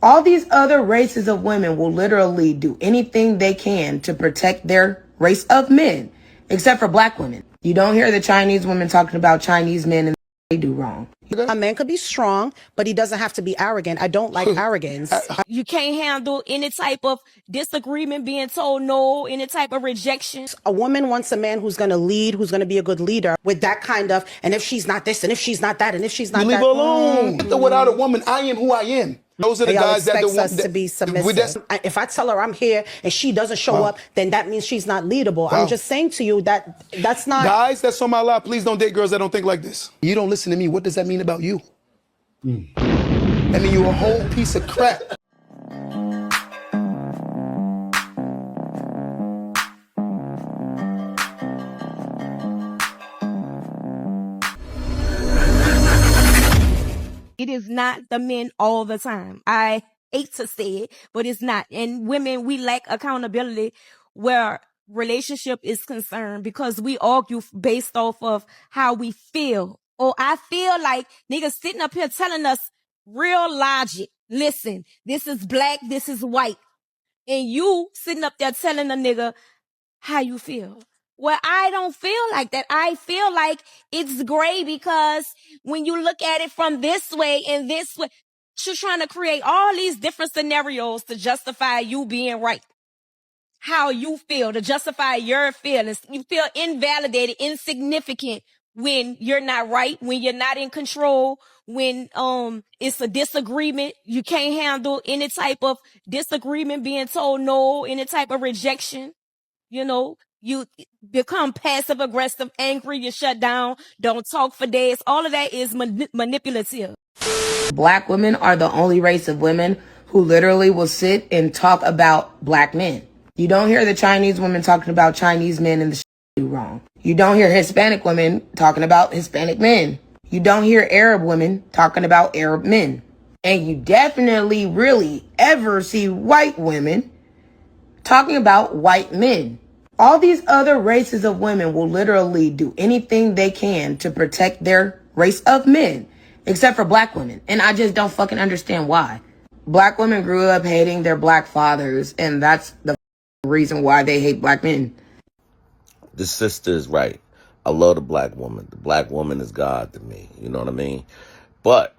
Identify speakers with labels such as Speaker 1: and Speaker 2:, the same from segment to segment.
Speaker 1: All these other races of women will literally do anything they can to protect their race of men, except for black women. You don't hear the Chinese women talking about Chinese men and they do wrong.
Speaker 2: A man could be strong, but he doesn't have to be arrogant. I don't like arrogance.
Speaker 3: You can't handle any type of disagreement, being told no, any type of rejection.
Speaker 2: A woman wants a man who's going to lead, who's going to be a good leader with that kind of, and if she's not this, and if she's not that, and if she's not
Speaker 4: you
Speaker 2: that.
Speaker 4: leave her alone. Without a woman, I am who I am. Those are the guys that
Speaker 2: expects us to be submissive. If I tell her I'm here and she doesn't show up, then that means she's not leadable. I'm just saying to you that that's not.
Speaker 4: Guys, that's on my lap. Please don't date girls that don't think like this. You don't listen to me. What does that mean about you? I mean, you're a whole piece of crap.
Speaker 3: It is not the men all the time. I hate to say it, but it's not. And women, we lack accountability where relationship is concerned because we argue based off of how we feel. Or I feel like niggas sitting up here telling us real logic. Listen, this is black, this is white. And you sitting up there telling a nigga how you feel. Well, I don't feel like that. I feel like it's gray because when you look at it from this way and this way, you're trying to create all these different scenarios to justify you being right. How you feel, to justify your feelings. You feel invalidated, insignificant when you're not right, when you're not in control, when it's a disagreement. You can't handle any type of disagreement, being told no, any type of rejection. You know, you become passive aggressive, angry, you shut down, don't talk for days. All of that is manipulative.
Speaker 1: Black women are the only race of women who literally will sit and talk about black men. You don't hear the Chinese women talking about Chinese men and the do wrong. You don't hear Hispanic women talking about Hispanic men. You don't hear Arab women talking about Arab men. And you definitely really ever see white women talking about white men. All these other races of women will literally do anything they can to protect their race of men, except for black women. And I just don't fucking understand why. Black women grew up hating their black fathers, and that's the reason why they hate black men.
Speaker 5: The sister is right. I love the black woman. The black woman is God to me. You know what I mean? But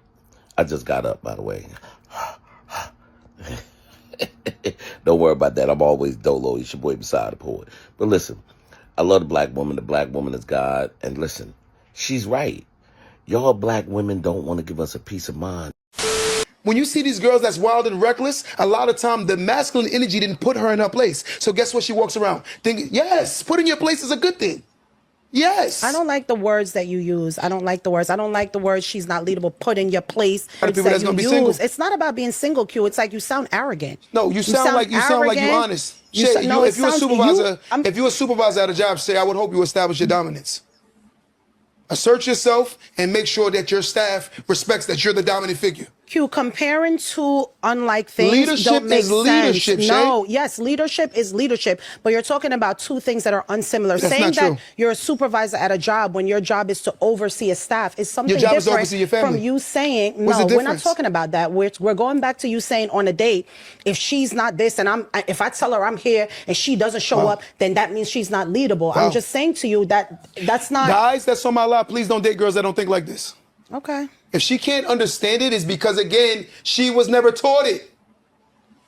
Speaker 5: I just got up, by the way. Don't worry about that. I'm always dolo. It's your boy beside the poet. But listen, I love the black woman. The black woman is God. And listen, she's right. Y'all black women don't want to give us a peace of mind.
Speaker 4: When you see these girls that's wild and reckless, a lot of time the masculine energy didn't put her in her place. So guess what? She walks around thinking, yes, put in your place is a good thing. Yes.
Speaker 2: I don't like the words that you use. I don't like the words. I don't like the words she's not leadable. Put in your place.
Speaker 4: People that's gonna be single.
Speaker 2: It's not about being single, Q. It's like you sound arrogant.
Speaker 4: No, you sound like you're honest. Shay, if you're a supervisor at a job, Shay, I would hope you establish your dominance. Assert yourself and make sure that your staff respects that you're the dominant figure.
Speaker 2: Q, comparing two unlike things
Speaker 4: leadership
Speaker 2: don't make
Speaker 4: is leadership,
Speaker 2: sense.
Speaker 4: Shay.
Speaker 2: No, yes, leadership is leadership, but you're talking about two things that are unsimilar.
Speaker 4: That's
Speaker 2: Saying
Speaker 4: not
Speaker 2: that
Speaker 4: true.
Speaker 2: you're a supervisor at a job when your job is to oversee a staff is something
Speaker 4: Your job is to
Speaker 2: different
Speaker 4: oversee your family.
Speaker 2: from you saying,
Speaker 4: What's the
Speaker 2: no, we're not
Speaker 4: difference?
Speaker 2: talking about that. We're going back to you saying on a date, if she's not this and if I tell her I'm here and she doesn't show up, then that means she's not leadable. I'm just saying to you that that's not.
Speaker 4: Guys, that's on my lap. Please don't date girls that don't think like this.
Speaker 2: Okay.
Speaker 4: If she can't understand it, it's because, again, she was never taught it.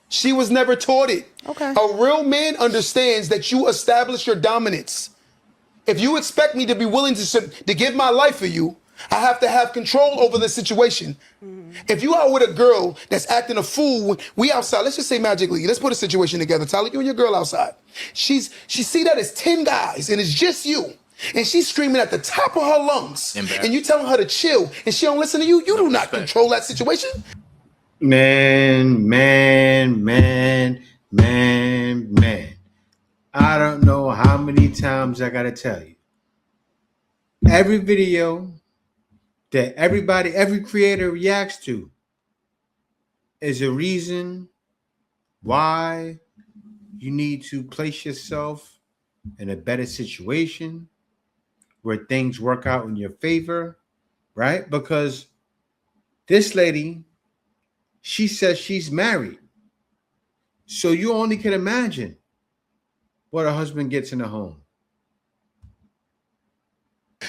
Speaker 4: She was never taught it.
Speaker 2: Okay.
Speaker 4: A real man understands that you establish your dominance. If you expect me to be willing to give my life for you, I have to have control over the situation. If you are with a girl that's acting a fool, we outside, let's just say magically, let's put a situation together. Tyler, you and your girl outside. She see that it's 10 guys and it's just you. And she's screaming at the top of her lungs. And you telling her to chill and she don't listen to you. You do not control that situation.
Speaker 6: Man. I don't know how many times I gotta tell you. Every video that every creator reacts to is a reason why you need to place yourself in a better situation where things work out in your favor, right? Because this lady She says she's married. So you only can imagine what a husband gets in the home.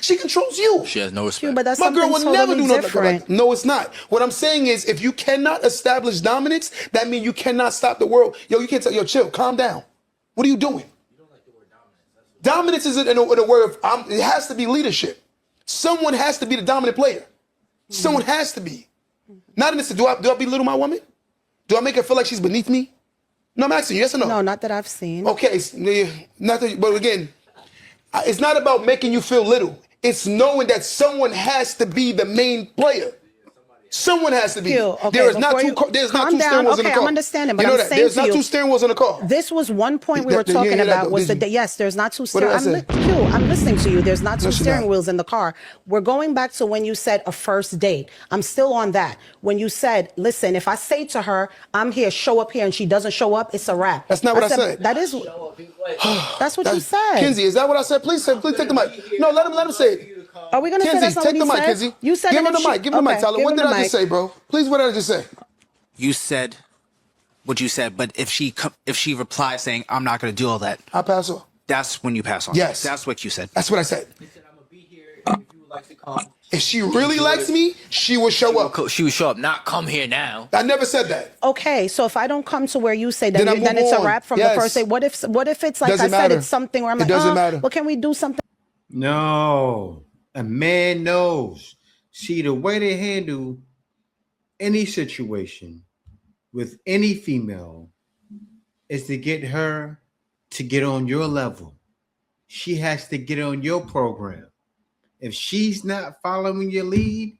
Speaker 4: She controls you.
Speaker 7: She has no respect.
Speaker 2: But that's
Speaker 4: My girl
Speaker 2: something
Speaker 4: will never
Speaker 2: totally
Speaker 4: do nothing
Speaker 2: different.
Speaker 4: like that. No, it's not. What I'm saying is, if you cannot establish dominance, that means you cannot stop the world. Yo, you can't tell. Yo, chill, calm down. What are you doing? You don't like the word dominance. Dominance is in a word of, it has to be leadership. Someone has to be the dominant player. Someone has to be. Not in this. Do I belittle my woman? Do I make her feel like she's beneath me? No, I'm asking you. Yes or no?
Speaker 2: No, not that I've seen.
Speaker 4: Okay, not that, but again, it's not about making you feel little. It's knowing that someone has to be the main player. Someone has to be.
Speaker 2: Okay,
Speaker 4: there is not
Speaker 2: before
Speaker 4: two. There's not
Speaker 2: calm
Speaker 4: two
Speaker 2: down.
Speaker 4: steering wheels in the
Speaker 2: Okay,
Speaker 4: car.
Speaker 2: I'm understanding, but
Speaker 4: you know
Speaker 2: I'm
Speaker 4: that
Speaker 2: saying
Speaker 4: there's
Speaker 2: to
Speaker 4: not
Speaker 2: you,
Speaker 4: two steering wheels in the car.
Speaker 2: This was one point we were
Speaker 4: You hear
Speaker 2: talking
Speaker 4: that,
Speaker 2: about
Speaker 4: though?
Speaker 2: was
Speaker 4: This-
Speaker 2: yes, there's not two
Speaker 4: What did I
Speaker 2: steering.
Speaker 4: say?
Speaker 2: I'm listening to you. There's not two
Speaker 4: No, she's
Speaker 2: steering
Speaker 4: not.
Speaker 2: wheels in the car. We're going back to when you said a first date. I'm still on that. When you said, listen, if I say to her, I'm here, show up here, and she doesn't show up, it's a wrap.
Speaker 4: That's not what I said.
Speaker 2: That is. That's what you said.
Speaker 4: Kinsey, is that what I said? Please take the mic. No, let him say it.
Speaker 2: Are we gonna say
Speaker 4: Kinsey,
Speaker 2: that's not
Speaker 4: take
Speaker 2: what
Speaker 4: the
Speaker 2: he
Speaker 4: mic,
Speaker 2: said?
Speaker 4: Kinsey.
Speaker 2: You said
Speaker 4: give
Speaker 2: that
Speaker 4: him the
Speaker 2: if she-
Speaker 4: mic. Give him the mic,
Speaker 2: okay,
Speaker 4: Tyler.
Speaker 2: give
Speaker 4: What
Speaker 2: him
Speaker 4: did
Speaker 2: the
Speaker 4: I just
Speaker 2: mic.
Speaker 4: say, bro? Please, what did I just say?
Speaker 7: You said what you said, but if she replies saying, I'm not going to do all that,
Speaker 4: I'll pass her.
Speaker 7: that's when you pass on.
Speaker 4: Yes.
Speaker 7: That's what you said.
Speaker 4: That's what I said. If she really likes me, she will show up.
Speaker 7: She would show up, not come here now.
Speaker 4: I never said that.
Speaker 2: Okay, so if I don't come to where you say,
Speaker 4: Then I
Speaker 2: then
Speaker 4: move
Speaker 2: it's a
Speaker 4: on.
Speaker 2: wrap from
Speaker 4: Yes.
Speaker 2: the first day. What if it's like
Speaker 4: Doesn't
Speaker 2: I said,
Speaker 4: matter.
Speaker 2: it's something where I'm
Speaker 4: It
Speaker 2: like,
Speaker 4: doesn't matter.
Speaker 2: well, can we do something?
Speaker 6: No, a man knows. See, the way they handle any situation with any female is to get her to get on your level. She has to get on your program. If she's not following your lead,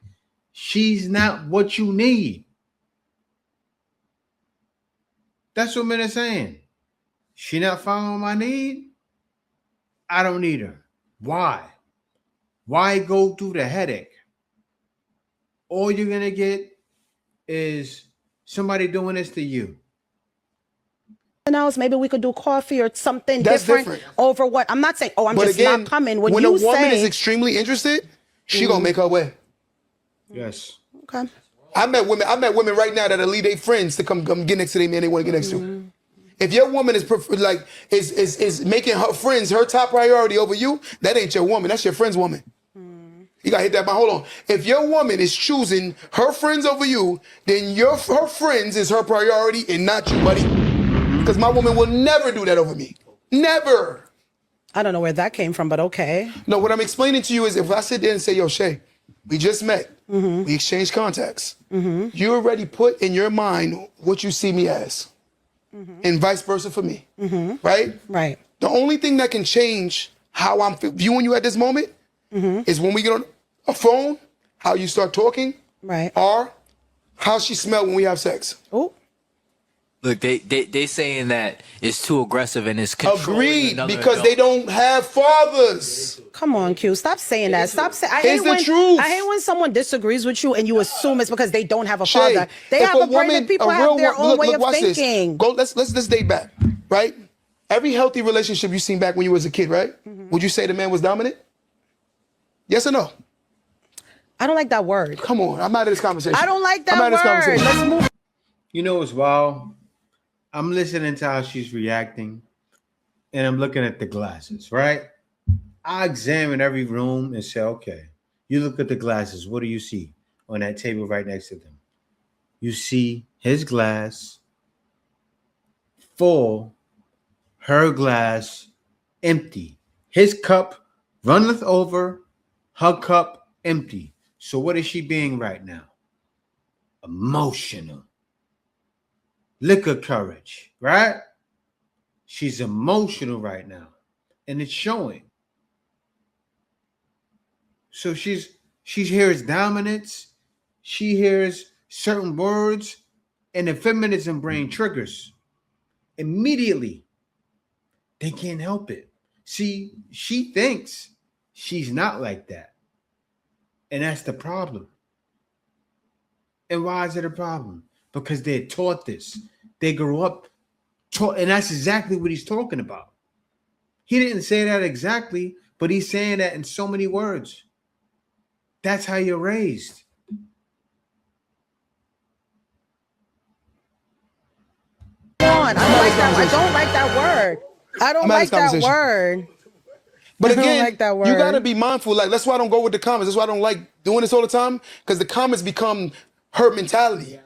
Speaker 6: she's not what you need. That's what men are saying. She not following my need? I don't need her. Why? Why go through the headache? All you're going to get is somebody doing this to you.
Speaker 2: Else, maybe we could do coffee or something
Speaker 4: That's
Speaker 2: different, over what I'm not saying. Oh, I'm
Speaker 4: But
Speaker 2: just
Speaker 4: again,
Speaker 2: not coming. When
Speaker 4: a
Speaker 2: you
Speaker 4: woman
Speaker 2: say,
Speaker 4: is extremely interested, she gonna make her way.
Speaker 6: Yes.
Speaker 2: okay,
Speaker 4: I met women right now that'll leave their friends to come get next to their man they want to get next to. If your woman is making her friends her top priority over you, that ain't your woman. That's your friend's woman. You gotta hit that. But hold on. If your woman is choosing her friends over you, then her friends is her priority and not you, buddy. Because my woman will never do that over me. Never.
Speaker 2: I don't know where that came from, but okay.
Speaker 4: No, what I'm explaining to you is if I sit there and say, yo, Shay, we just met. We exchanged contacts. You already put in your mind what you see me as. And vice versa for me. Right?
Speaker 2: Right.
Speaker 4: The only thing that can change how I'm viewing you at this moment is when we get on a phone, how you start talking,
Speaker 2: Right.
Speaker 4: or how she smell when we have sex.
Speaker 2: Oh,
Speaker 7: Look, they saying that it's too aggressive and it's controlling
Speaker 4: Agreed,
Speaker 7: another
Speaker 4: because they
Speaker 7: adult.
Speaker 4: don't have fathers.
Speaker 2: come on, Q. Stop saying that. Stop saying.
Speaker 4: It's the truth.
Speaker 2: I hate when someone disagrees with you and you assume it's because they don't have a
Speaker 4: Shay,
Speaker 2: father. They
Speaker 4: if
Speaker 2: have a brain and people have their own way of
Speaker 4: watch
Speaker 2: thinking.
Speaker 4: This. Let's date back, right? Every healthy relationship you seen back when you was a kid, right? Would you say the man was dominant? Yes or no?
Speaker 2: I don't like that word.
Speaker 4: Come on, I'm out of this conversation.
Speaker 2: I don't like that
Speaker 4: I'm out of this
Speaker 2: word.
Speaker 4: conversation.
Speaker 2: Let's move.
Speaker 6: You know what's wild? I'm listening to how she's reacting, and I'm looking at the glasses, right? I examine every room and say, okay, you look at the glasses. What do you see on that table right next to them? You see his glass full, her glass empty. His cup runneth over, her cup empty. So what is she being right now? Emotional. Liquor courage, right? She's emotional right now, and it's showing. So she hears dominance, she hears certain words, and the feminism brain triggers immediately. They can't help it. See, she thinks she's not like that, and that's the problem. And why is it a problem? Because they're taught this. They grew up taught, and that's exactly what he's talking about. He didn't say that exactly, but he's saying that in so many words. That's how you're raised.
Speaker 2: on. I don't like that. I don't like that word. I don't
Speaker 4: I'm having
Speaker 2: like
Speaker 4: this
Speaker 2: that
Speaker 4: conversation.
Speaker 2: word.
Speaker 4: But
Speaker 2: I don't
Speaker 4: again,
Speaker 2: like that
Speaker 4: you
Speaker 2: word.
Speaker 4: gotta be mindful. Like, that's why I don't go with the comments. That's why I don't like doing this all the time. Because the comments become herd mentality.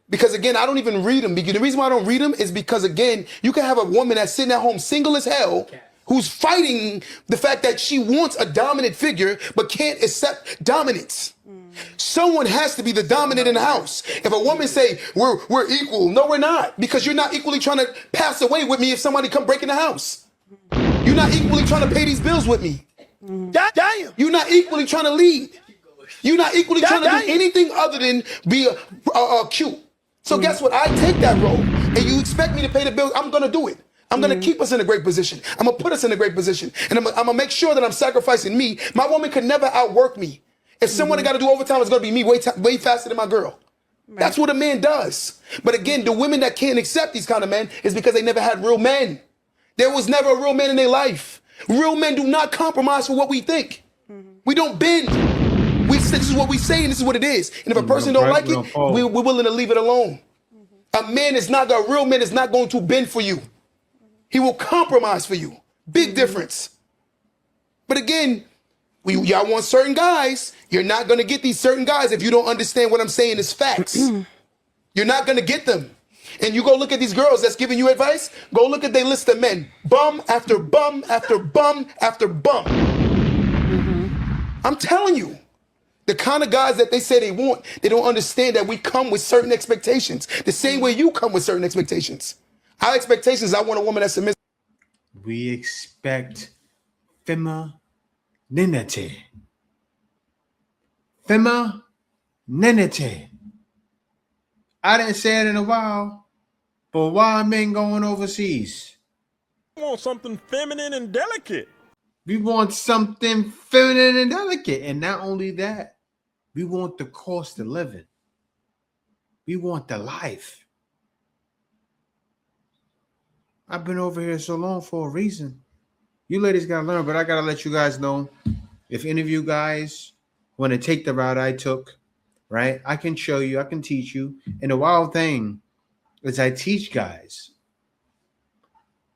Speaker 4: Because again, I don't even read them. Because the reason why I don't read them is because, again, you can have a woman that's sitting at home single as hell, who's fighting the fact that she wants a dominant figure but can't accept dominance. Someone has to be the dominant in the house. If a woman say we're equal, no, we're not, because you're not equally trying to pass away with me if somebody come break in the house. You're not equally trying to pay these bills with me. Damn. You're not equally trying to lead. You're not equally trying to do anything other than be cute. So guess what? I take that role, and you expect me to pay the bills. I'm gonna do it. I'm gonna keep us in a great position. I'm gonna put us in a great position, and I'm gonna make sure that I'm sacrificing me. My woman could never outwork me. If someone got to do overtime, it's gonna be me way faster than my girl. Right. That's what a man does. But again, the women that can't accept these kind of men is because they never had real men. There was never a real man in their life. Real men do not compromise for what we think. We don't bend. This is what we say, and this is what it is. And if a person don't like it, we're willing to leave it alone. A real man is not going to bend for you. He will compromise for you. Big difference. But again, y'all want certain guys. You're not going to get these certain guys if you don't understand what I'm saying is facts. You're not going to get them. And you go look at these girls that's giving you advice, go look at their list of men. Bum after bum after bum after bum. I'm telling you. The kind of guys that they say they want, they don't understand that we come with certain expectations. The same way you come with certain expectations. Our expectations, I want a woman that's submissive.
Speaker 6: We expect femininity. Femininity. I didn't say it in a while, but why men going overseas?
Speaker 8: We want something feminine and delicate.
Speaker 6: We want something feminine and delicate. And not only that, we want the cost of living. We want the life. I've been over here so long for a reason. You ladies got to learn, but I got to let you guys know, if any of you guys want to take the route I took, right? I can show you, I can teach you. And the wild thing is I teach guys.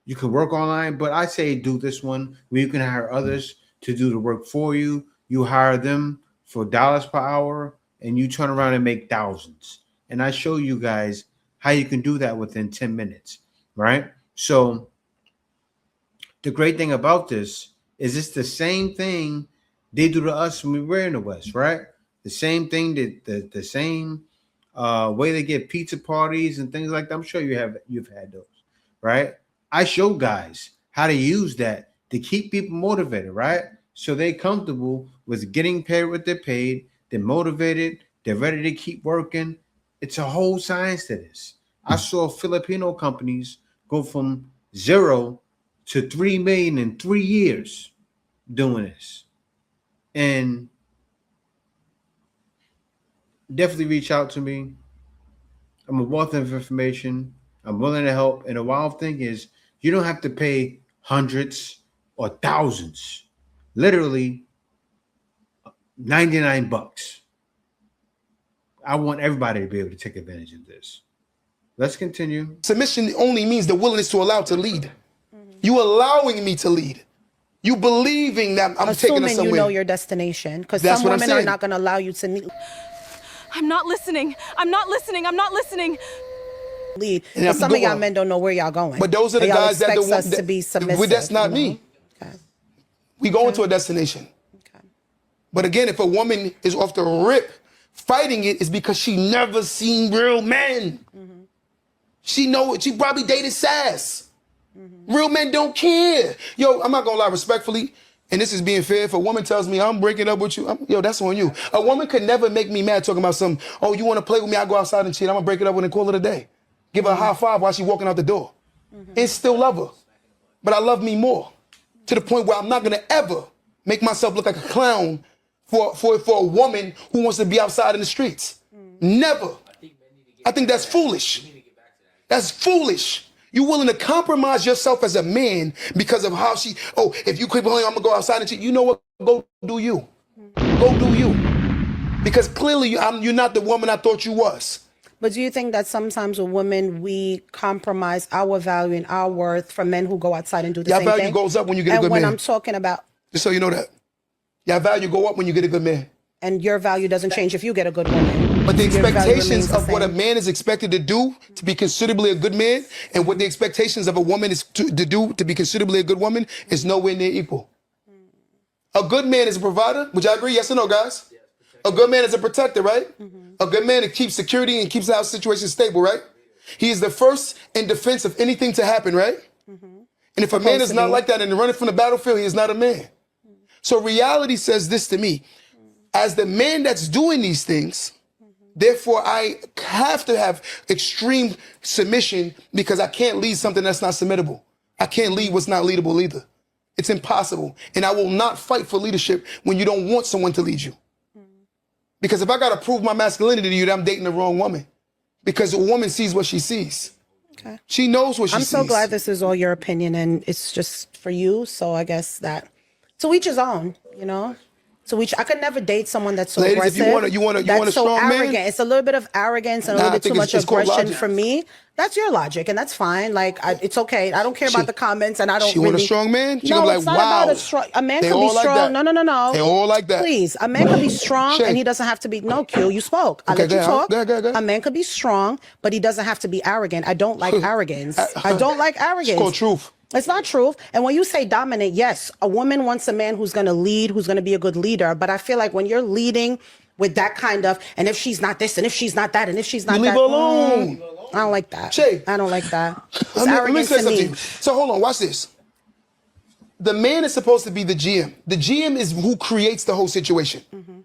Speaker 6: You can work online, but I say do this one where you can hire others to do the work for you. You hire them for dollars per hour, and you turn around and make thousands. And I show you guys how you can do that within 10 minutes, right? So the great thing about this is it's the same thing they do to us when we were in the West, right? The same thing, the same way they get pizza parties and things like that. I'm sure you've had those, right? I show guys how to use that to keep people motivated, right? So they're comfortable with getting paid what they're paid. They're motivated. They're ready to keep working. It's a whole science to this. I saw Filipino companies go from 0 to 3 million in 3 years doing this. And definitely reach out to me. I'm a wealth of information. I'm willing to help. And the wild thing is, you don't have to pay hundreds or thousands. Literally $99. I want everybody to be able to take advantage of this. Let's continue.
Speaker 4: Submission only means the willingness to allow to lead. You allowing me to lead. You believing that I'm taking us somewhere.
Speaker 2: Assuming you know your destination, because some women are not going to allow you to
Speaker 3: I'm not listening. I'm not listening. I'm not listening.
Speaker 2: lead. But some of y'all men don't know where y'all going.
Speaker 4: But those are the guys that
Speaker 2: expect us to be submissive.
Speaker 4: That's not me.
Speaker 2: Okay.
Speaker 4: We going to a destination.
Speaker 2: Okay.
Speaker 4: But again, if a woman is off the rip fighting it, is because she never seen real men. She know it. She probably dated sass. Real men don't care. Yo, I'm not gonna lie, respectfully, and this is being fair. If a woman tells me I'm breaking up with you, yo, that's on you. A woman could never make me mad talking about some, oh, you want to play with me? I go outside and cheat. I'm gonna break it up with her and call it a day. Give her a high five while she's walking out the door. And still love her. But I love me more. To the point where I'm not gonna ever make myself look like a clown for a woman who wants to be outside in the streets. Never. I think that's foolish. That's foolish. You willing to compromise yourself as a man because of how if you quit playing, I'm gonna go outside and cheat. You know what? Go do you. Go do you. Because clearly you're not the woman I thought you was.
Speaker 2: But do you think that sometimes with women, we compromise our value and our worth for men who go outside and do the
Speaker 4: Your
Speaker 2: same
Speaker 4: value
Speaker 2: thing?
Speaker 4: goes up when you get a good
Speaker 2: And when
Speaker 4: man.
Speaker 2: I'm talking about,
Speaker 4: Just so you know that. Your value go up when you get a good man.
Speaker 2: and your value doesn't change if you get a good woman.
Speaker 4: But the
Speaker 2: Your value
Speaker 4: expectations
Speaker 2: remains the
Speaker 4: of what a
Speaker 2: same.
Speaker 4: man is expected to do to be considerably a good man, and what the expectations of a woman is to do to be considerably a good woman, is nowhere near equal. A good man is a provider. Would y'all agree? Yes or no, guys? A good man is a protector, right? A good man that keeps security and keeps the house situation stable, right? He is the first in defense of anything to happen, right? And if a man is not like that and running from the battlefield, he is not a man. So reality says this to me. As the man that's doing these things, therefore I have to have extreme submission, because I can't lead something that's not submittable. I can't lead what's not leadable either. It's impossible. And I will not fight for leadership when you don't want someone to lead you. Because if I got to prove my masculinity to you, then I'm dating the wrong woman. Because a woman sees what she sees.
Speaker 2: Okay.
Speaker 4: She knows what she sees.
Speaker 2: I'm so glad this is all your opinion and it's just for you. So I guess that to each his own, you know. So I could never date someone that's so
Speaker 4: Ladies,
Speaker 2: aggressive.
Speaker 4: if you want a
Speaker 2: that's so
Speaker 4: strong man?
Speaker 2: arrogant. It's a little bit of arrogance and a
Speaker 4: Nah,
Speaker 2: little
Speaker 4: I
Speaker 2: bit too
Speaker 4: think
Speaker 2: much
Speaker 4: it's called
Speaker 2: aggression
Speaker 4: logic.
Speaker 2: for me. That's your logic, and that's fine. Like it's okay. I don't care about the comments, and I don't.
Speaker 4: She
Speaker 2: really,
Speaker 4: want a strong man? She
Speaker 2: no,
Speaker 4: gonna be
Speaker 2: it's
Speaker 4: like,
Speaker 2: not about
Speaker 4: wow.
Speaker 2: a strong. A man
Speaker 4: They
Speaker 2: could be
Speaker 4: all like
Speaker 2: strong.
Speaker 4: that.
Speaker 2: No.
Speaker 4: They all like that.
Speaker 2: Please, a man could be strong,
Speaker 4: Shay.
Speaker 2: and he doesn't have to be. No, Q, you spoke. I
Speaker 4: Okay,
Speaker 2: let you
Speaker 4: go
Speaker 2: talk.
Speaker 4: ahead. Go ahead.
Speaker 2: A man could be strong, but he doesn't have to be arrogant. I don't like arrogance. I don't like arrogance.
Speaker 4: It's called truth.
Speaker 2: It's not truth. And when you say dominant, yes, a woman wants a man who's going to lead, who's going to be a good leader. But I feel like when you're leading with that kind of, and if she's not this, and if she's not that, and if she's not
Speaker 4: You leave
Speaker 2: that,
Speaker 4: her alone.
Speaker 2: I don't like that.
Speaker 4: Shay.
Speaker 2: I don't like that. It's
Speaker 4: Let me
Speaker 2: arrogant
Speaker 4: say
Speaker 2: to
Speaker 4: something to
Speaker 2: me.
Speaker 4: you. So hold on, watch this. The man is supposed to be the GM. The GM is who creates the whole situation,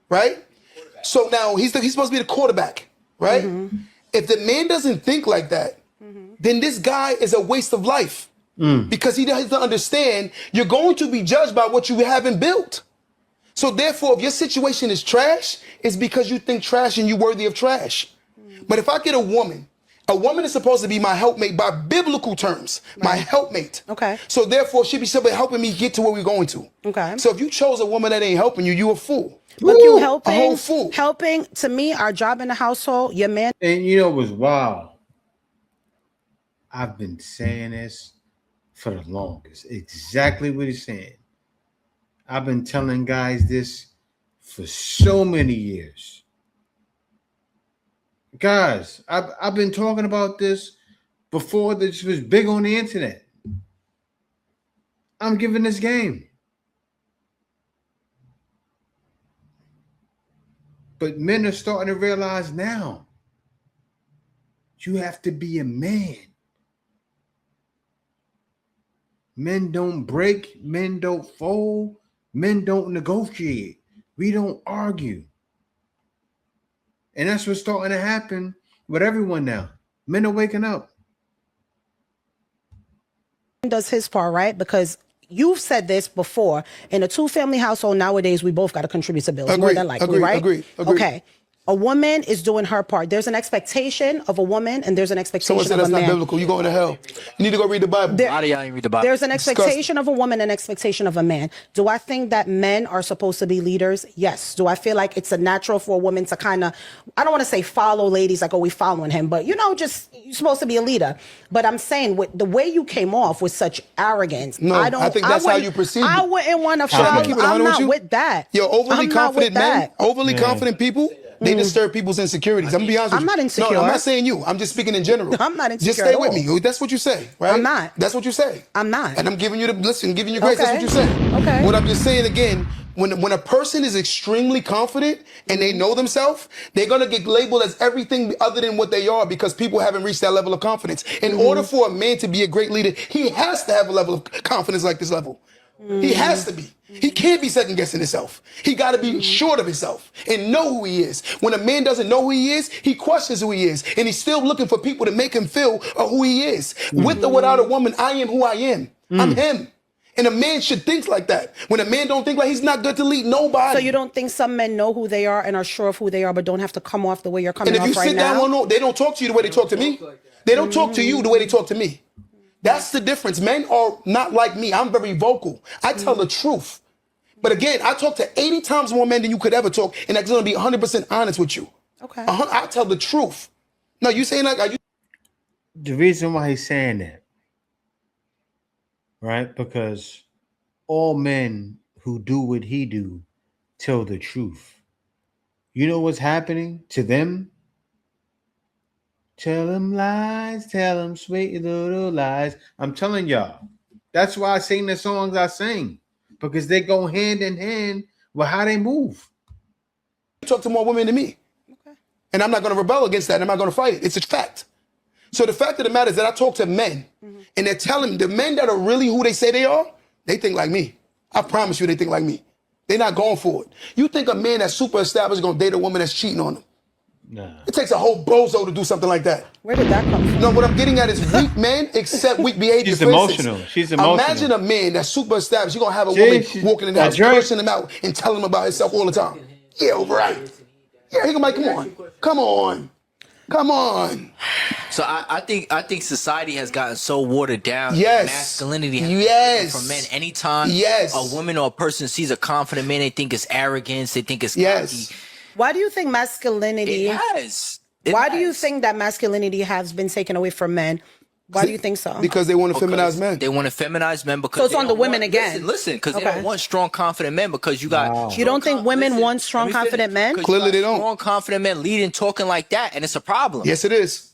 Speaker 4: right? So now he's supposed to be the quarterback, right? If the man doesn't think like that, then this guy is a waste of life. Because he doesn't understand you're going to be judged by what you haven't built. So therefore, if your situation is trash, it's because you think trash and you're worthy of trash. But if I get a woman is supposed to be my helpmate by biblical terms, my helpmate.
Speaker 2: Okay.
Speaker 4: So therefore, she'd be somebody helping me get to where we're going to.
Speaker 2: Okay.
Speaker 4: So if you chose a woman that ain't helping you, you a fool.
Speaker 2: But you
Speaker 4: a whole fool.
Speaker 2: helping, to me, our job in the household, your man.
Speaker 6: And you know what's wild? I've been saying this for the longest. Exactly what he's saying. I've been telling guys this for so many years. Guys, I've been talking about this before this was big on the internet. I'm giving this game. But men are starting to realize now you have to be a man. Men don't break, men don't fold, men don't negotiate. We don't argue. And that's what's starting to happen with everyone now. Men are waking up.
Speaker 2: Does his part, right? Because you've said this before. In a two-family household nowadays, we both got to contribute to bills, more than likely, right?
Speaker 4: Agreed.
Speaker 2: Okay. A woman is doing her part. There's an expectation of a woman, and there's an expectation
Speaker 4: Someone said
Speaker 2: of a
Speaker 4: that's
Speaker 2: man.
Speaker 4: not biblical. You going to hell. You need to go read the Bible.
Speaker 7: A lot of y'all ain't read the Bible.
Speaker 2: There's an expectation of a woman and expectation of a man. Do I think that men are supposed to be leaders? Yes. Do I feel like it's a natural for a woman to kind of, I don't want to say follow ladies like, oh, we following him, but just, you're supposed to be a leader. But I'm saying with the way you came off with such arrogance,
Speaker 4: No, I think that's how you perceive it.
Speaker 2: I wouldn't want to
Speaker 4: I'm
Speaker 2: follow.
Speaker 4: gonna keep it
Speaker 2: I'm
Speaker 4: 100 with
Speaker 2: not
Speaker 4: you.
Speaker 2: with that.
Speaker 4: Yo, overly
Speaker 2: I'm not
Speaker 4: confident
Speaker 2: with
Speaker 4: men,
Speaker 2: that.
Speaker 4: overly confident people, they disturb people's insecurities. I'm gonna be honest with
Speaker 2: I'm
Speaker 4: you.
Speaker 2: not insecure.
Speaker 4: No, I'm not saying you. I'm just speaking in general.
Speaker 2: I'm not insecure
Speaker 4: Just stay
Speaker 2: at
Speaker 4: with
Speaker 2: all.
Speaker 4: me. That's what you say, right?
Speaker 2: I'm not.
Speaker 4: That's what you say.
Speaker 2: I'm not.
Speaker 4: And I'm giving you giving you grace.
Speaker 2: Okay.
Speaker 4: That's what you say.
Speaker 2: Okay.
Speaker 4: What I'm just saying again, when a person is extremely confident and they know themselves, they're gonna get labeled as everything other than what they are because people haven't reached that level of confidence. In order for a man to be a great leader, he has to have a level of confidence like this level. He has to be. He can't be second guessing himself. He got to be sure of himself and know who he is. When a man doesn't know who he is, he questions who he is, and he's still looking for people to make him feel who he is. With or without a woman, I am who I am. I'm him. And a man should think like that. When a man don't think like, he's not good to lead nobody.
Speaker 2: So you don't think some men know who they are and are sure of who they are, but don't have to come off the way you're coming
Speaker 4: And if
Speaker 2: off
Speaker 4: you
Speaker 2: right
Speaker 4: sit
Speaker 2: now?
Speaker 4: down, they don't talk to you the way they talk to me. They don't talk to you the way they talk to me. That's the difference. Men are not like me. I'm very vocal. I tell the truth. But again, I talk to 80 times more men than you could ever talk, and I'm going to be 100% honest with you.
Speaker 2: Okay.
Speaker 4: I tell the truth. No, you saying like, are you?
Speaker 6: The reason why he's saying that, right? Because all men who do what he do tell the truth. You know what's happening to them? Tell them lies, tell them sweet little lies. I'm telling y'all. That's why I sing the songs I sing. Because they go hand in hand with how they move.
Speaker 4: You talk to more women than me. Okay. And I'm not going to rebel against that. I'm not going to fight it. It's a fact. So the fact of the matter is that I talk to men, and they're telling the men that are really who they say they are, they think like me. I promise you they think like me. They're not going for it. You think a man that's super established is going to date a woman that's cheating on him?
Speaker 6: Nah.
Speaker 4: It takes a whole bozo to do something like that.
Speaker 2: Where did that come from?
Speaker 4: No, what I'm getting at is weak men accept weak behavior.
Speaker 6: She's
Speaker 4: For instance,
Speaker 6: emotional. She's emotional.
Speaker 4: Imagine a man that's super established. You're going to have a woman walking in the house, cursing him out and telling him about himself all the time. Yeah, right. Yeah, he gonna be like, come on. Come on. Come on.
Speaker 9: So I think society has gotten so watered down.
Speaker 4: Yes.
Speaker 9: Masculinity has
Speaker 4: Yes.
Speaker 9: from men. Anytime
Speaker 4: Yes.
Speaker 9: a woman or a person sees a confident man, they think it's arrogance. They think it's
Speaker 4: Yes.
Speaker 9: cocky.
Speaker 2: Why do you think masculinity?
Speaker 9: It has.
Speaker 2: Why do you think that masculinity has been taken away from men? Why do you think so?
Speaker 4: Because they want to feminize men.
Speaker 9: They want to feminize men because
Speaker 2: So it's
Speaker 9: they
Speaker 2: on the
Speaker 9: don't
Speaker 2: women
Speaker 9: want-
Speaker 2: again.
Speaker 9: Listen, because
Speaker 2: Okay.
Speaker 9: they don't want strong, confident men because you got.
Speaker 2: You don't think women want strong, confident men?
Speaker 4: Clearly they don't.
Speaker 9: Strong, confident men leading, talking like that, and it's a problem.
Speaker 4: Yes, it is.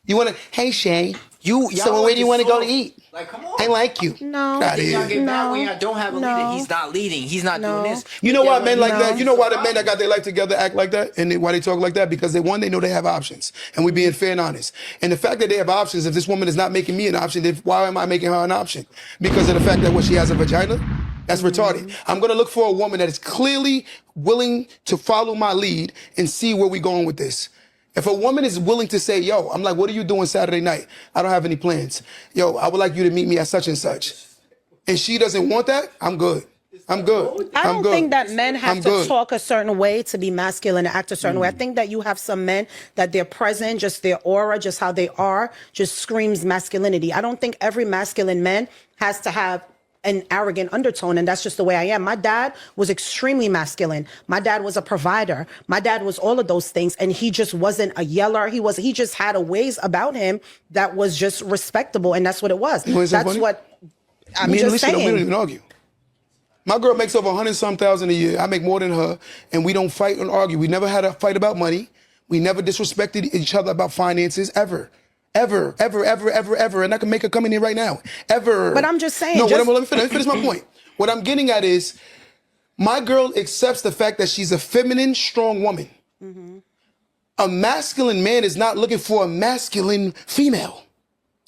Speaker 4: You want to, hey, Shay,
Speaker 9: y'all
Speaker 4: so where do you want to go to eat?
Speaker 9: Like, come on.
Speaker 4: I like you.
Speaker 2: No.
Speaker 4: Got
Speaker 9: Y'all
Speaker 4: it.
Speaker 9: get mad when
Speaker 2: No.
Speaker 9: y'all don't have a
Speaker 2: No.
Speaker 9: leader. He's not leading. He's not
Speaker 2: No.
Speaker 9: doing this.
Speaker 4: You know why men like
Speaker 2: No.
Speaker 4: that? You know why the men that got their life together act like that? And why they talk like that? Because they know they have options. And we being fair and honest. And the fact that they have options, if this woman is not making me an option, then why am I making her an option? Because of the fact that she has a vagina? That's retarded. I'm going to look for a woman that is clearly willing to follow my lead and see where we're going with this. If a woman is willing to say, yo, I'm like, what are you doing Saturday night? I don't have any plans. Yo, I would like you to meet me at such and such. And she doesn't want that, I'm good. I'm good.
Speaker 2: I don't think that men have
Speaker 4: I'm
Speaker 2: to
Speaker 4: good.
Speaker 2: talk a certain way to be masculine and act a certain way. I think that you have some men that their present, just their aura, just how they are, just screams masculinity. I don't think every masculine man has to have an arrogant undertone, and that's just the way I am. My dad was extremely masculine. My dad was a provider. My dad was all of those things, and he just wasn't a yeller. He just had a ways about him that was just respectable, and that's what it was.
Speaker 4: You know
Speaker 2: That's
Speaker 4: funny?
Speaker 2: what I'm
Speaker 4: Me and
Speaker 2: just
Speaker 4: Alicia, we don't
Speaker 2: saying.
Speaker 4: even argue. My girl makes over 100-some thousand a year. I make more than her, and we don't fight and argue. We never had a fight about money. We never disrespected each other about finances, ever. Ever. And I can make her come in here right now. Ever.
Speaker 2: But I'm just saying,
Speaker 4: No,
Speaker 2: just-
Speaker 4: let me finish my point. What I'm getting at is, my girl accepts the fact that she's a feminine, strong woman. A masculine man is not looking for a masculine female.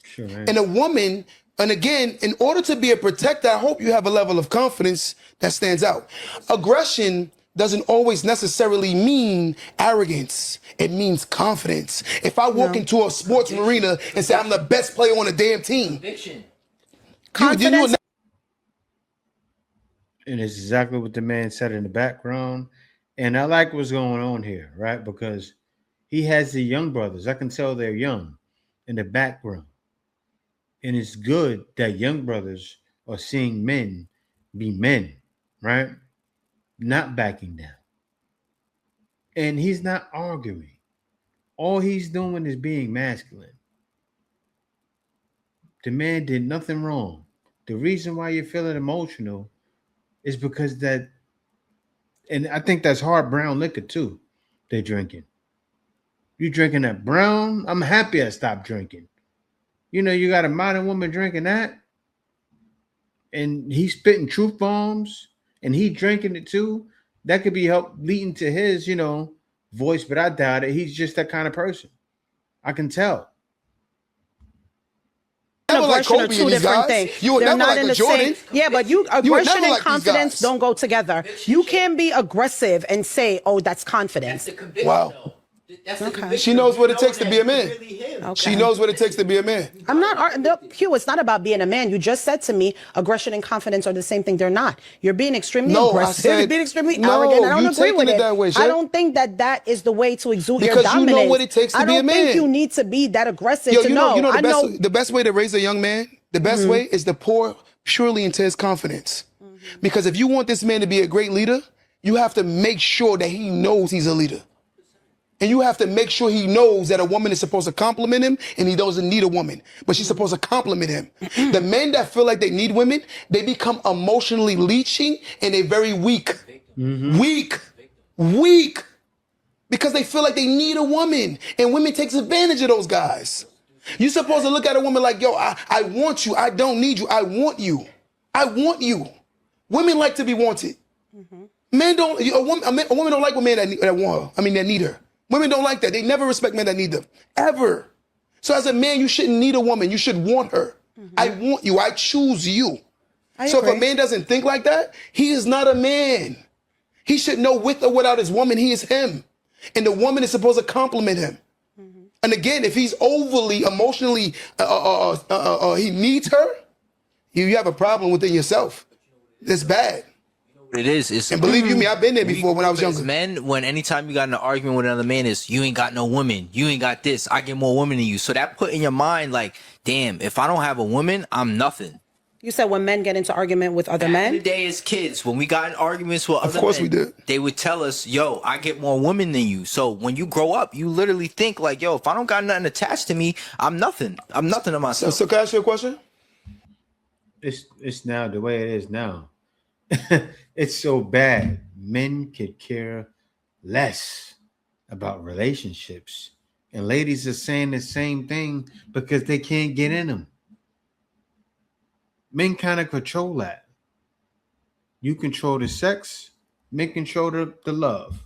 Speaker 6: Sure, man.
Speaker 4: And a woman, and again, in order to be a protector, I hope you have a level of confidence that stands out. Aggression doesn't always necessarily mean arrogance. It means confidence. If I walk into a sports arena and say I'm the best player on the damn team,
Speaker 2: Confidence.
Speaker 6: And it's exactly what the man said in the background. And I like what's going on here, right? Because he has the young brothers. I can tell they're young in the background. And it's good that young brothers are seeing men be men, right? Not backing down. And he's not arguing. All he's doing is being masculine. The man did nothing wrong. The reason why you're feeling emotional is because that, and I think that's hard brown liquor too, they're drinking. You drinking that brown? I'm happy I stopped drinking. You know, you got a modern woman drinking that, and he's spitting truth bombs, and he drinking it too. That could be help leading to his, voice, but I doubt it. He's just that kind of person. I can tell.
Speaker 4: never like
Speaker 2: Aggression are
Speaker 4: Kobe
Speaker 2: two
Speaker 4: and these
Speaker 2: different
Speaker 4: guys.
Speaker 2: things.
Speaker 4: You would
Speaker 2: They're
Speaker 4: never
Speaker 2: not
Speaker 4: like
Speaker 2: in
Speaker 4: a
Speaker 2: the
Speaker 4: Jordan.
Speaker 2: same. Yeah, but
Speaker 4: You would
Speaker 2: aggression
Speaker 4: never
Speaker 2: and
Speaker 4: like these
Speaker 2: confidence
Speaker 4: guys.
Speaker 2: don't go together. You can be aggressive and say, "Oh, that's confidence."
Speaker 4: Wow.
Speaker 9: That's the
Speaker 2: Okay.
Speaker 9: conviction.
Speaker 4: She knows what it takes to be a
Speaker 9: It's
Speaker 4: man.
Speaker 9: really him.
Speaker 2: Okay.
Speaker 4: She knows what it takes to be a man.
Speaker 2: I'm not, Hugh, it's not about being a man. You just said to me, aggression and confidence are the same thing. They're not. You're being extremely
Speaker 4: No, I
Speaker 2: aggressive.
Speaker 4: said-
Speaker 2: You're being extremely
Speaker 4: No,
Speaker 2: arrogant. I don't
Speaker 4: you
Speaker 2: agree
Speaker 4: taking
Speaker 2: with
Speaker 4: it
Speaker 2: it.
Speaker 4: that way,
Speaker 2: I
Speaker 4: Shay.
Speaker 2: don't think that is the way to exude your
Speaker 4: Because you know
Speaker 2: dominance.
Speaker 4: what it takes to
Speaker 2: I
Speaker 4: be a
Speaker 2: don't think
Speaker 4: man.
Speaker 2: you need to be that aggressive
Speaker 4: Yo,
Speaker 2: to
Speaker 4: you know,
Speaker 2: I know.
Speaker 4: the best way to raise a young man, the best way is to pour purely into his confidence. Because if you want this man to be a great leader, you have to make sure that he knows he's a leader. And you have to make sure he knows that a woman is supposed to compliment him and he doesn't need a woman, but she's supposed to compliment him. The men that feel like they need women, they become emotionally leeching and they're very weak. Weak. Because they feel like they need a woman. And women takes advantage of those guys. You're supposed to look at a woman like, yo, I want you. I don't need you. I want you. I want you. Women like to be wanted. Men don't, a woman don't like a man that want her. That need her. Women don't like that. They never respect men that need them. Ever. So as a man, you shouldn't need a woman. You should want her. I want you. I choose you. So if a man doesn't think like that, he is not a man. He should know with or without his woman, he is him. And the woman is supposed to compliment him. And again, if he's overly emotionally, he needs her, you have a problem within yourself. It's bad.
Speaker 9: It is.
Speaker 4: And believe you me, I've been there before when I was younger.
Speaker 9: Men, when anytime you got in an argument with another man, is you ain't got no woman, you ain't got this, I get more women than you. So that put in your mind like, damn, if I don't have a woman, I'm nothing.
Speaker 2: You said when men get into argument with other men?
Speaker 9: Back in the day as kids, when we got in arguments with other men,
Speaker 4: of course we did.
Speaker 9: They would tell us, yo, I get more women than you. So when you grow up, you literally think like, yo, if I don't got nothing attached to me, I'm nothing. I'm nothing to myself.
Speaker 4: So can I ask you a question?
Speaker 6: It's now the way it is now. It's so bad. Men could care less about relationships. And ladies are saying the same thing because they can't get in them. Men kind of control that. You control the sex, men control the love.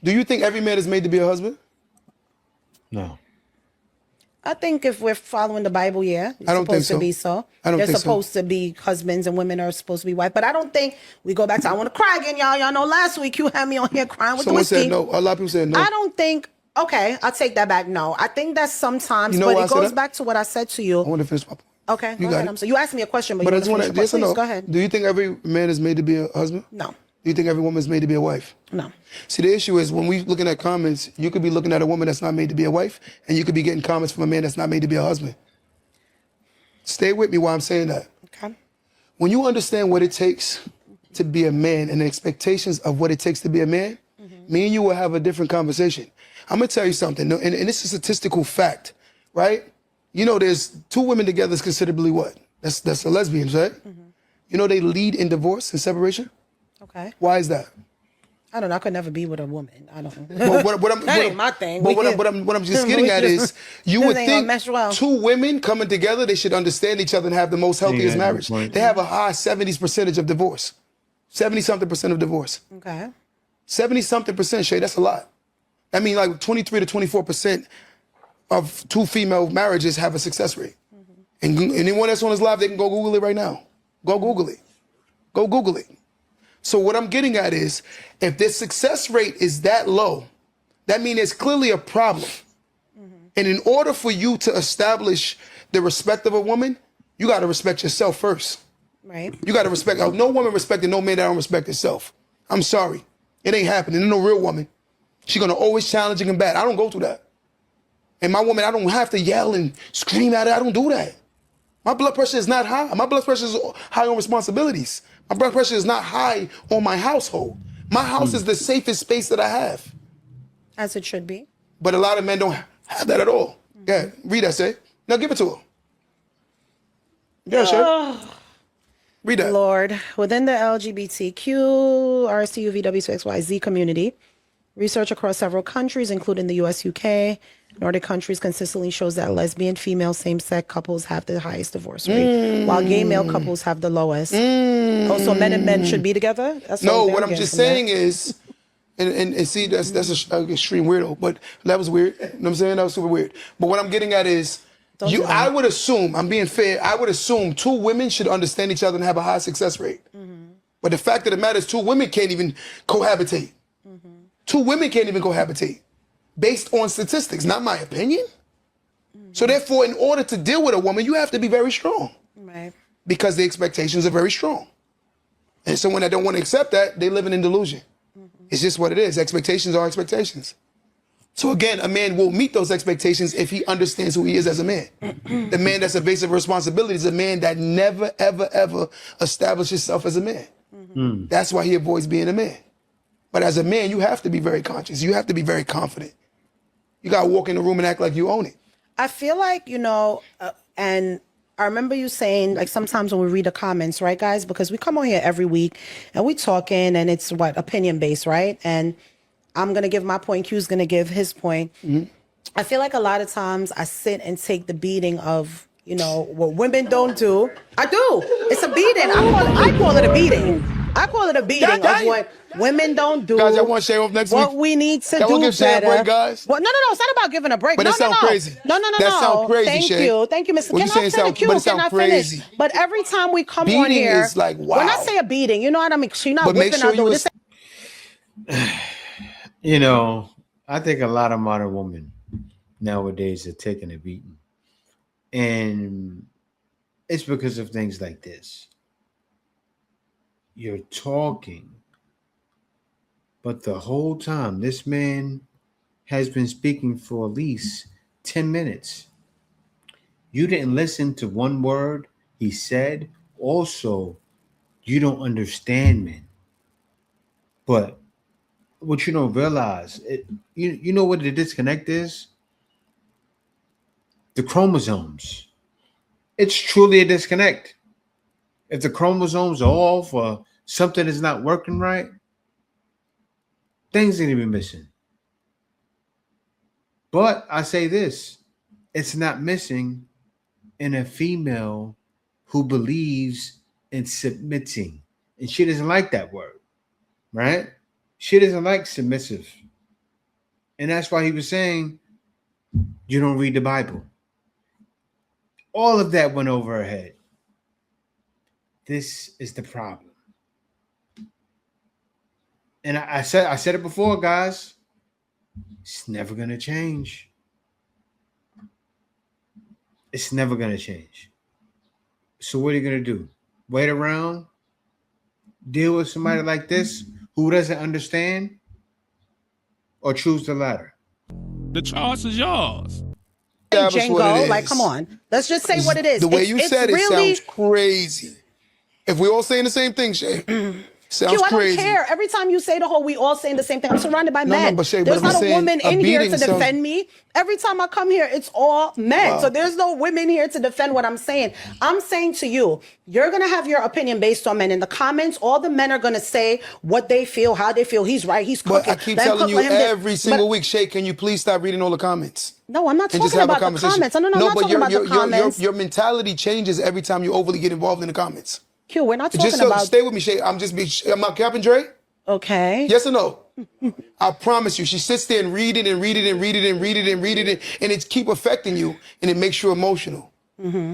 Speaker 4: Do you think every man is made to be a husband?
Speaker 6: No.
Speaker 2: I think if we're following the Bible, yeah, it's
Speaker 4: I don't think
Speaker 2: supposed
Speaker 4: so.
Speaker 2: to be so.
Speaker 4: I don't
Speaker 2: They're
Speaker 4: think so.
Speaker 2: supposed to be husbands and women are supposed to be wife. But I don't think we go back to, I want to cry again, y'all. Y'all know last week you had me on here crying with
Speaker 4: Someone
Speaker 2: the whiskey.
Speaker 4: said no. A lot of people said no.
Speaker 2: I don't think, okay, I'll take that back. No, I think that sometimes,
Speaker 4: You know
Speaker 2: but
Speaker 4: why I
Speaker 2: it
Speaker 4: said
Speaker 2: goes
Speaker 4: that?
Speaker 2: back to what I said to you.
Speaker 4: I want to finish my point.
Speaker 2: Okay,
Speaker 4: You
Speaker 2: go
Speaker 4: got
Speaker 2: ahead.
Speaker 4: it.
Speaker 2: I'm sorry. You asked me a question, but
Speaker 4: But I
Speaker 2: you
Speaker 4: just
Speaker 2: want
Speaker 4: want
Speaker 2: to
Speaker 4: to, yes or no?
Speaker 2: Go ahead.
Speaker 4: Do you think every man is made to be a husband?
Speaker 2: No.
Speaker 4: Do you think every woman is made to be a wife?
Speaker 2: No.
Speaker 4: See, the issue is when we looking at comments, you could be looking at a woman that's not made to be a wife, and you could be getting comments from a man that's not made to be a husband. Stay with me while I'm saying that.
Speaker 2: Okay.
Speaker 4: When you understand what it takes to be a man and the expectations of what it takes to be a man, me and you will have a different conversation. I'm going to tell you something, and this is a statistical fact, right? You know, there's two women together is considerably what? That's the lesbians, right? You know they lead in divorce and separation?
Speaker 2: Okay.
Speaker 4: Why is that?
Speaker 2: I don't know. I could never be with a woman. I don't know. That ain't my thing.
Speaker 4: But what I'm just getting at is, you would
Speaker 2: This ain't gonna
Speaker 4: think
Speaker 2: mesh well.
Speaker 4: two women coming together, they should understand each other and have the most healthiest
Speaker 6: Yeah,
Speaker 4: marriage.
Speaker 6: good point.
Speaker 4: They have a high 70s% of divorce. 70-something% of divorce.
Speaker 2: Okay.
Speaker 4: 70-something%, Shay, that's a lot. I mean, like 23 to 24% of two female marriages have a success rate. And anyone that's on this live, they can go Google it right now. Go Google it. Go Google it. So what I'm getting at is, if the success rate is that low, that means there's clearly a problem. And in order for you to establish the respect of a woman, you got to respect yourself first.
Speaker 2: Right.
Speaker 4: You got to respect. No woman respecting no man that don't respect herself. I'm sorry. It ain't happening. There's no real woman. She's going to always challenge and combat. I don't go through that. And my woman, I don't have to yell and scream at her. I don't do that. My blood pressure is not high. My blood pressure is high on responsibilities. My blood pressure is not high on my household. My house is the safest space that I have.
Speaker 2: As it should be.
Speaker 4: But a lot of men don't have that at all. Yeah, read that, Shay. Now give it to her. Yeah, Shay. Read that.
Speaker 2: Lord, within the LGBTQ, RSTU, VWXYZ community, research across several countries, including the US, UK, Nordic countries, consistently shows that lesbian, female, same-sex couples have the highest divorce rate, while gay male couples have the lowest. Oh, so men and men should be together? That's
Speaker 4: No,
Speaker 2: they're
Speaker 4: what I'm
Speaker 2: getting
Speaker 4: just
Speaker 2: from that.
Speaker 4: saying is, and see, that's an extreme weirdo, but that was weird. You know what I'm saying? That was super weird. But what I'm getting at is,
Speaker 2: do that.
Speaker 4: I would assume, I'm being fair, I would assume two women should understand each other and have a high success rate. But the fact of the matter is, two women can't even cohabitate. Two women can't even cohabitate based on statistics, not my opinion. So therefore, in order to deal with a woman, you have to be very strong.
Speaker 2: Right.
Speaker 4: Because the expectations are very strong. And someone that don't want to accept that, they living in delusion. It's just what it is. Expectations are expectations. So again, a man will meet those expectations if he understands who he is as a man. The man that's evasive of responsibility is a man that never, ever, ever establishes himself as a man. That's why he avoids being a man. But as a man, you have to be very conscious. You have to be very confident. You got to walk in the room and act like you own it.
Speaker 2: I feel like, and I remember you saying, like, sometimes when we read the comments, right, guys? Because we come on here every week and we talking and it's opinion based, right? And I'm going to give my point. Q's going to give his point. I feel like a lot of times I sit and take the beating of, what women don't do. I do. It's a beating. I call it a beating. I call it a beating of what women don't do.
Speaker 4: Guys, I want to share off next week.
Speaker 2: What we need to do
Speaker 4: give Shay a
Speaker 2: better.
Speaker 4: break, guys?
Speaker 2: Well, no. It's not about giving a break.
Speaker 4: But
Speaker 2: no,
Speaker 4: that sounds crazy.
Speaker 2: No.
Speaker 4: That sounds crazy, Shay.
Speaker 2: Thank you, Mr.
Speaker 4: What you saying sound- but it sounds crazy.
Speaker 2: But every time we come on
Speaker 4: Beating
Speaker 2: here,
Speaker 4: is like, wow.
Speaker 2: when I say a beating, you know what I mean? You're not
Speaker 4: But make
Speaker 2: whipping
Speaker 4: sure
Speaker 2: out
Speaker 4: you
Speaker 2: this.
Speaker 6: I think a lot of modern women nowadays are taking a beating. And it's because of things like this. You're talking, but the whole time this man has been speaking for at least 10 minutes. You didn't listen to one word he said. Also, you don't understand men. But what you don't realize, you know what the disconnect is? The chromosomes. It's truly a disconnect. If the chromosomes are off or something is not working right, things are going to be missing. But I say this, it's not missing in a female who believes in submitting. And she doesn't like that word, right? She doesn't like submissive. And that's why he was saying, you don't read the Bible. All of that went over her head. This is the problem. And I said it before, guys. It's never going to change. It's never going to change. So what are you going to do? Wait around? Deal with somebody like this who doesn't understand? Or choose the latter?
Speaker 8: The choice is yours.
Speaker 2: Django, like, come on. Let's just say what it is.
Speaker 4: The way you said it
Speaker 2: really
Speaker 4: sounds crazy. If we all saying the same thing, Shay, sounds
Speaker 2: Q, I
Speaker 4: crazy.
Speaker 2: don't care. Every time you say the whole, we all saying the same thing. I'm surrounded by men.
Speaker 4: but Shay,
Speaker 2: there's
Speaker 4: but I'm
Speaker 2: not a
Speaker 4: saying
Speaker 2: woman
Speaker 4: a
Speaker 2: in here
Speaker 4: beating
Speaker 2: to
Speaker 4: sounds-
Speaker 2: defend me. Every time I come here, it's all men.
Speaker 4: Wow.
Speaker 2: So there's no women here to defend what I'm saying. I'm saying to you, you're going to have your opinion based on men. In the comments, all the men are going to say what they feel, how they feel. He's right. He's cooking.
Speaker 4: But I keep
Speaker 2: Let him
Speaker 4: telling
Speaker 2: cook,
Speaker 4: you
Speaker 2: let him this.
Speaker 4: every single
Speaker 2: But-
Speaker 4: week, Shay, can you please stop reading all the comments?
Speaker 2: No, I'm not
Speaker 4: And just
Speaker 2: talking
Speaker 4: have a
Speaker 2: about the
Speaker 4: conversation.
Speaker 2: comments. No, I'm not
Speaker 4: but
Speaker 2: talking about the comments.
Speaker 4: Your mentality changes every time you overly get involved in the comments.
Speaker 2: Q, we're not talking
Speaker 4: Just so,
Speaker 2: about...
Speaker 4: stay with me, Shay. I'm not capping, Dre.
Speaker 2: Okay.
Speaker 4: Yes or no? I promise you, she sits there and read it and read it and read it and read it and read it, and it keep affecting you, and it makes you emotional.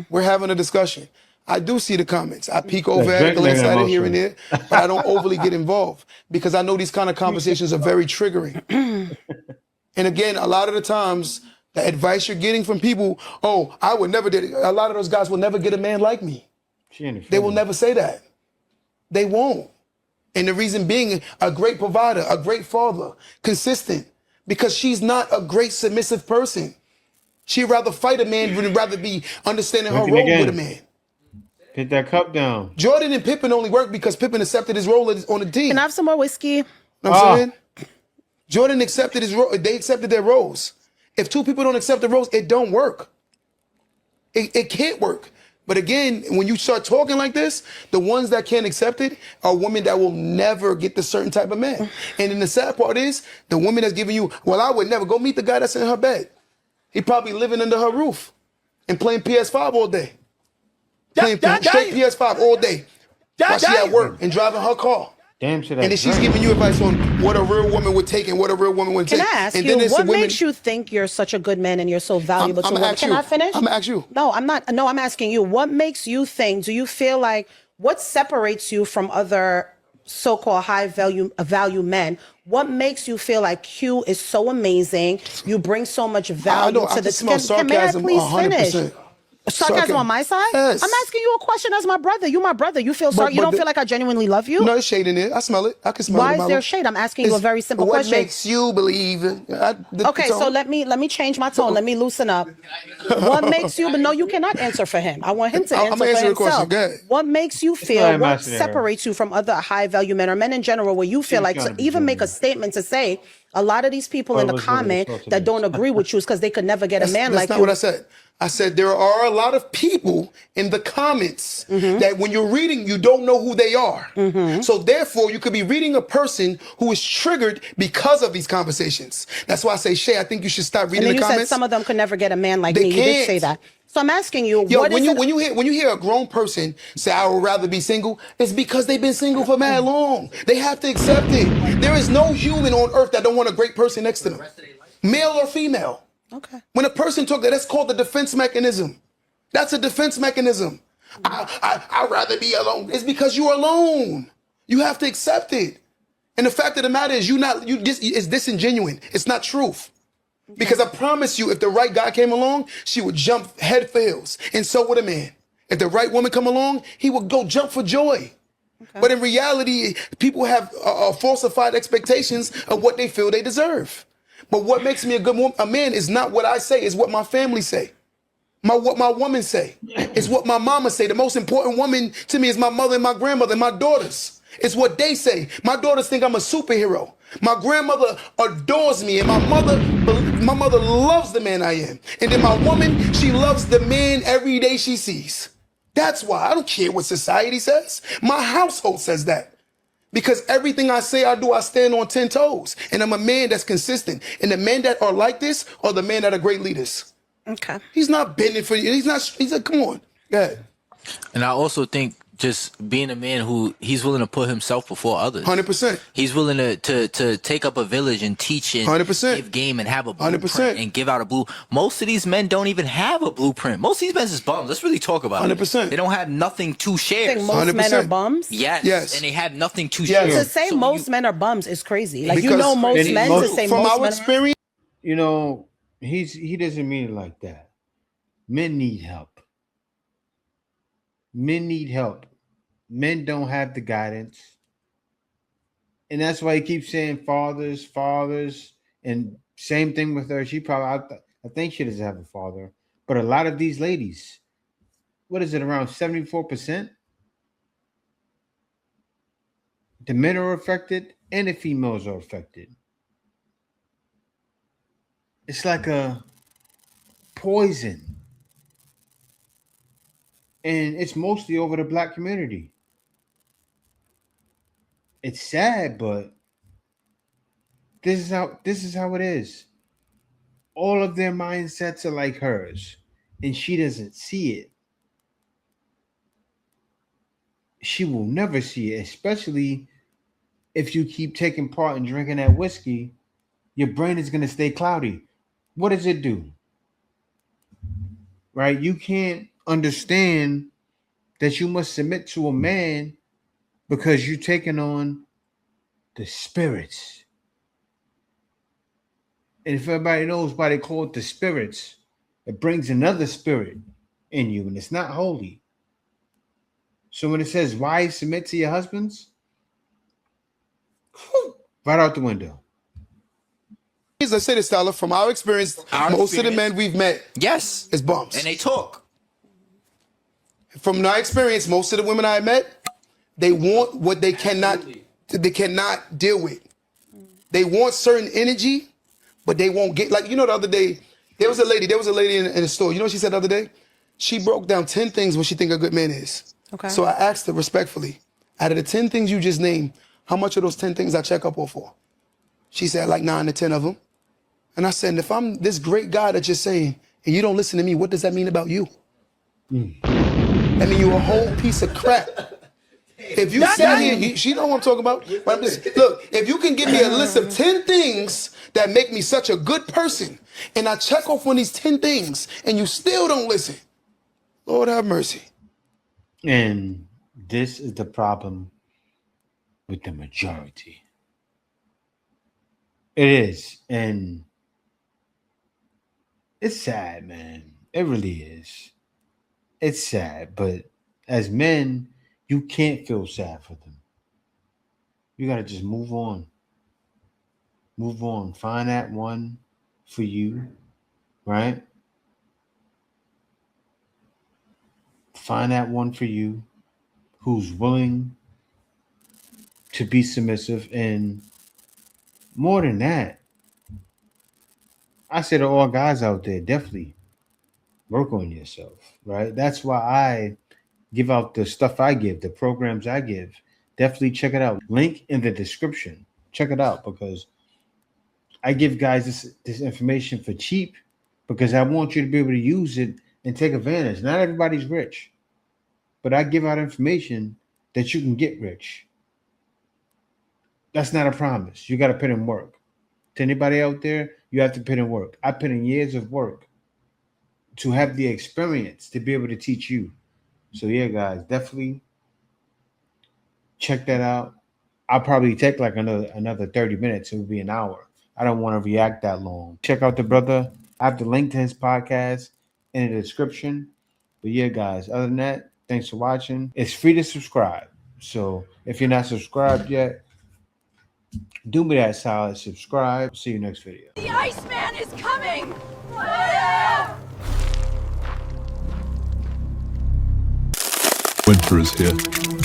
Speaker 4: We're having a discussion. I do see the comments. I peek over at it, glance at it here and there, but I don't overly get involved because I know these kind of conversations are very triggering. And again, a lot of the times, the advice you're getting from people, oh, I would never did it. A lot of those guys will never get a man like me. They will never say that. They won't. And the reason being, a great provider, a great father, consistent, because she's not a great submissive person. She'd rather fight a man than rather be understanding her
Speaker 6: Working
Speaker 4: role
Speaker 6: again.
Speaker 4: with a man.
Speaker 6: Put that cup down.
Speaker 4: Jordan and Pippen only worked because Pippen accepted his role on the team.
Speaker 2: Can I have some more whiskey?
Speaker 4: Know what I'm saying? Jordan accepted his role. They accepted their roles. If two people don't accept the roles, it don't work. It can't work. But again, when you start talking like this, the ones that can't accept it are women that will never get the certain type of man. And then the sad part is, the woman that's giving you, well, I would never go meet the guy that's in her bed. He probably living under her roof and playing PS5 all day. Playing straight PS5 all day. While she at work and driving her car.
Speaker 6: Damn to that.
Speaker 4: And then she's giving you advice on what a real woman would take and what a real woman would
Speaker 2: Can
Speaker 4: take.
Speaker 2: I ask
Speaker 4: and
Speaker 2: you,
Speaker 4: then
Speaker 2: what makes you think you're such a good man and you're so valuable to women? Can I finish?
Speaker 4: I'm gonna ask you.
Speaker 2: No, I'm not. No, I'm asking you. What makes you think, do you feel like, what separates you from other so-called high value men? What makes you feel like Q is so amazing? You bring so much value to the
Speaker 4: smell
Speaker 2: Can may I
Speaker 4: sarcasm
Speaker 2: please finish?
Speaker 4: 100%.
Speaker 2: Sarcasm on my side?
Speaker 4: Yes.
Speaker 2: I'm asking you a question as my brother. You my brother. You feel sorry. You don't feel like I genuinely love you?
Speaker 4: No, there's shade in it. I smell it. I can smell it.
Speaker 2: Why is there shade? I'm asking you a very simple
Speaker 4: what
Speaker 2: question.
Speaker 4: What makes you believe?
Speaker 2: Okay, so let me change my tone. Let me loosen up. What makes you? But no, you cannot answer for him. I want him to answer
Speaker 4: I'm gonna answer
Speaker 2: for
Speaker 4: the question.
Speaker 2: himself.
Speaker 4: Go ahead.
Speaker 2: What makes you
Speaker 6: not
Speaker 2: feel?
Speaker 6: him
Speaker 2: What
Speaker 6: answering her.
Speaker 2: separates you from other high value men or men in general? Where you feel like
Speaker 6: trying
Speaker 2: to
Speaker 6: to be
Speaker 2: even make a
Speaker 6: genuine.
Speaker 2: statement to say a lot of these people in the
Speaker 6: was really
Speaker 2: comment
Speaker 6: assaulted
Speaker 2: that
Speaker 6: us.
Speaker 2: don't agree with you is because they could never get a man
Speaker 4: That's
Speaker 2: like
Speaker 4: not
Speaker 2: you.
Speaker 4: what I said. I said there are a lot of people in the comments that when you're reading, you don't know who they are. So therefore, you could be reading a person who is triggered because of these conversations. That's why I say, Shay, I think you should stop reading
Speaker 2: And then
Speaker 4: the
Speaker 2: you said
Speaker 4: comments.
Speaker 2: some of them could never get a man like
Speaker 4: They
Speaker 2: me. You did
Speaker 4: can't.
Speaker 2: say that. So I'm asking you,
Speaker 4: Yo,
Speaker 2: what
Speaker 4: when
Speaker 2: is
Speaker 4: you
Speaker 2: it?
Speaker 4: when you hear a grown person say I would rather be single, it's because they've been single for mad long. They have to accept it. There is no human on earth that don't want a great person next to them, male or female.
Speaker 2: Okay.
Speaker 4: When a person talks, that's called the defense mechanism. That's a defense mechanism. I'd rather be alone. It's because you're alone. You have to accept it. And the fact of the matter is, it's disingenuous. It's not truth. Because I promise you, if the right guy came along, she would jump head for heels. And so would a man. If the right woman come along, he would go jump for joy. But in reality, people have falsified expectations of what they feel they deserve. But what makes me a man is not what I say, is what my family say. What my woman say. It's what my mama say. The most important woman to me is my mother and my grandmother and my daughters. It's what they say. My daughters think I'm a superhero. My grandmother adores me, and my mother loves the man I am. And then my woman, she loves the man every day she sees. That's why I don't care what society says. My household says that. Because everything I say I do, I stand on 10 toes. And I'm a man that's consistent. And the men that are like this are the men that are great leaders.
Speaker 2: Okay.
Speaker 4: He's not bending for you. He's like, come on. Go ahead.
Speaker 9: And I also think just being a man who he's willing to put himself before others.
Speaker 4: 100%.
Speaker 9: He's willing to take up a village and teach and
Speaker 4: 100%.
Speaker 9: give game and have a blueprint
Speaker 4: 100%.
Speaker 9: and give out a blue. Most of these men don't even have a blueprint. Most of these men is bums. Let's really talk about
Speaker 4: 100%.
Speaker 9: it. They don't have nothing to
Speaker 2: I
Speaker 9: share.
Speaker 2: think most men are
Speaker 4: 100%.
Speaker 2: bums.
Speaker 9: Yes.
Speaker 4: Yes.
Speaker 9: And they have nothing to
Speaker 4: Yes.
Speaker 9: share.
Speaker 2: To say
Speaker 9: So
Speaker 2: most
Speaker 9: you-
Speaker 2: men are bums is crazy. Like, you
Speaker 4: Because
Speaker 2: know, most
Speaker 6: And
Speaker 2: men
Speaker 6: most-
Speaker 2: to say
Speaker 4: from
Speaker 2: most
Speaker 4: our
Speaker 2: men
Speaker 4: experience,
Speaker 6: You know, he doesn't mean it like that. Men need help. Men need help. Men don't have the guidance. And that's why he keeps saying fathers. And same thing with her. She probably, I think she doesn't have a father. But a lot of these ladies, what is it, around 74%? The men are affected and the females are affected. It's like a poison. And it's mostly over the black community. It's sad, but this is how it is. All of their mindsets are like hers, and she doesn't see it. She will never see it, especially if you keep taking part in drinking that whiskey. Your brain is going to stay cloudy. What does it do? Right? You can't understand that you must submit to a man because you're taking on the spirits. And if everybody knows why they call it the spirits, it brings another spirit in you, and it's not holy. So when it says wives submit to your husbands, right out the window.
Speaker 4: I say this, Tyler, from our experience, most of the men we've met
Speaker 9: Yes.
Speaker 4: is bums.
Speaker 9: And they talk.
Speaker 4: From my experience, most of the women I met, they want what they cannot deal with. They want certain energy, but they won't get, like, the other day, there was a lady in the store. You know what she said the other day? She broke down 10 things what she think a good man is.
Speaker 2: Okay.
Speaker 4: So I asked her respectfully, out of the 10 things you just named, how much of those 10 things I check up on for? She said like 9 to 10 of them. And I said, if I'm this great guy that you're saying, and you don't listen to me, what does that mean about you? I mean, you're a whole piece of crap. If you sit here, she know what I'm talking about. But I'm just, look, if you can give me a list of 10 things that make me such a good person, and I check off on these 10 things, and you still don't listen, Lord have mercy.
Speaker 6: And this is the problem with the majority. It is. And it's sad, man. It really is. it's sad, but as men, you can't feel sad for them. You gotta just move on. Move on. Find that one for you, right? Find that one for you who's willing to be submissive. And more than that, I say to all guys out there, definitely work on yourself, right? That's why I give out the stuff I give, the programs I give. Definitely check it out. Link in the description. Check it out because I give guys this information for cheap because I want you to be able to use it and take advantage. Not everybody's rich, but I give out information that you can get rich. That's not a promise. You got to put in work. To anybody out there, you have to put in work. I put in years of work to have the experience to be able to teach you. So yeah, guys, definitely check that out. I'll probably take like another 30 minutes. It would be an hour. I don't want to react that long. Check out the brother. I have the link to his podcast in the description. But yeah, guys, other than that, thanks for watching. It's free to subscribe. So if you're not subscribed yet, do me that solid. Subscribe. See you next video.
Speaker 10: The Iceman is coming!
Speaker 11: Winter is here.